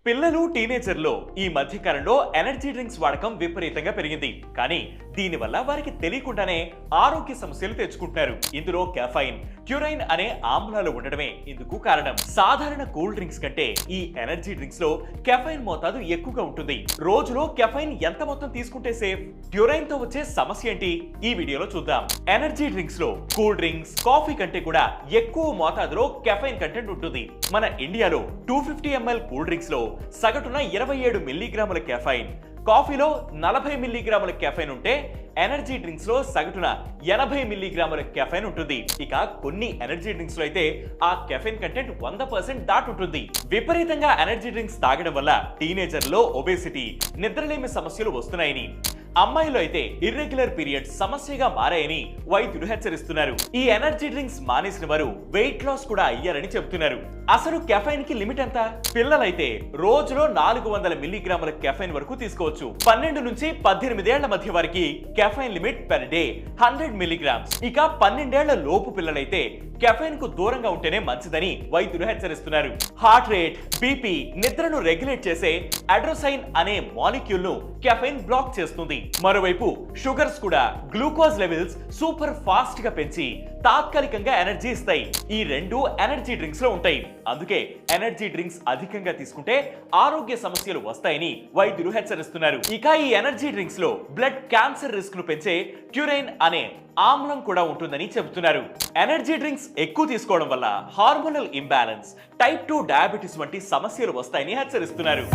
పిల్లలు టీనేజర్లో ఈ మధ్య కాలంలో ఎనర్జీ డ్రింక్స్ వాడకం విపరీతంగా పెరిగింది. కానీ దీనివల్ల వారికి తెలియకుండానే ఆరోగ్య సమస్యలు తెచ్చుకుంటున్నారు. ఇందులో కెఫైన్, ట్యూరైన్ అనే ఆమ్లాలు ఉండడమే ఇందుకు కారణం. సాధారణ కూల్ డ్రింక్స్ కంటే ఈ ఎనర్జీ డ్రింక్స్ లో కెఫైన్ మోతాదు ఎక్కువగా ఉంటుంది. రోజులో కెఫైన్ ఎంత మొత్తం తీసుకుంటే సేఫ్? ట్యూరైన్ తో వచ్చే సమస్య ఏంటి? ఈ వీడియోలో చూద్దాం. ఎనర్జీ డ్రింక్స్ లో కూల్ డ్రింక్స్, కాఫీ కంటే కూడా ఎక్కువ మోతాదులో కెఫైన్ కంటెంట్ ఉంటుంది. మన ఇండియాలో 250 ml కూల్ డ్రింక్స్ లో సగటున 27 మిల్లీగ్రాముల కెఫైన్, కాఫీలో 40 మిల్లీగ్రాముల కెఫైన్ ఉంటే ఎనర్జీ డ్రింక్స్ లో సగటున 80 మిల్లీగ్రాముల కెఫైన్ ఉంటుంది. ఇక కొన్ని ఎనర్జీ డ్రింక్స్ లో అయితే ఆ కెఫైన్ కంటెంట్ 100% దాటుంటుంది. విపరీతంగా ఎనర్జీ డ్రింక్స్ తాగడం వల్ల టీనేజర్ లో ఒబేసిటీ, నిద్రలేమి సమస్యలు వస్తున్నాయని, అమ్మాయిలో అయితే ఇర్రెగ్యులర్ పీరియడ్స్ సమస్యగా మారాయని వైద్యులు హెచ్చరిస్తున్నారు. ఈ ఎనర్జీ డ్రింక్స్ మానేసిన వారు వెయిట్ లాస్ కూడా అయ్యారని చెబుతున్నారు. అసలు కెఫైన్ కి లిమిట్ ఎంత? పిల్లలైతే రోజులో 400 మిల్లీగ్రాముల కెఫైన్ వరకు తీసుకోవచ్చు. 12 నుంచి 18 ఏళ్ల మధ్య వారికి caffeine limit per day 100 milligrams. ఇక 12 ఏళ్ల లోపు పిల్లలైతే కెఫైన్ కు దూరంగా ఉంటేనే మంచిదని వైద్యులు హెచ్చరిస్తున్నారు. హార్ట్ రేట్, బీపీ, నిద్రను రెగ్యులేట్ చేసే అడ్రోసైన్ అనే మాలిక్యూల్ ను కెఫైన్ బ్లాక్ చేస్తుంది. మరోవైపు షుగర్స్ కూడా గ్లూకోజ్ లెవెల్స్ సూపర్ ఫాస్ట్ గా పెంచి తాత్కాలికంగా ఎనర్జీ ఇస్తాయి. ఈ రెండు ఎనర్జీ డ్రింక్స్ లో ఉంటాయి. అందుకే ఎనర్జీ డ్రింక్స్ అధికంగా తీసుకుంటే ఆరోగ్య సమస్యలు వస్తాయని వైద్యులు హెచ్చరిస్తున్నారు. ఇక ఈ ఎనర్జీ డ్రింక్స్ లో బ్లడ్ క్యాన్సర్ రిస్క్ ను పెంచే ట్యూరైన్ అనే ఆమ్లం కూడా ఉంటుందని చెబుతున్నారు. ఎనర్జీ డ్రింక్స్ ఎక్కువ తీసుకోవడం వల్ల హార్మోనల్ ఇంబ్యాలెన్స్, టైప్ 2 డయాబెటిస్ వంటి సమస్యలు వస్తాయని హెచ్చరిస్తున్నారు.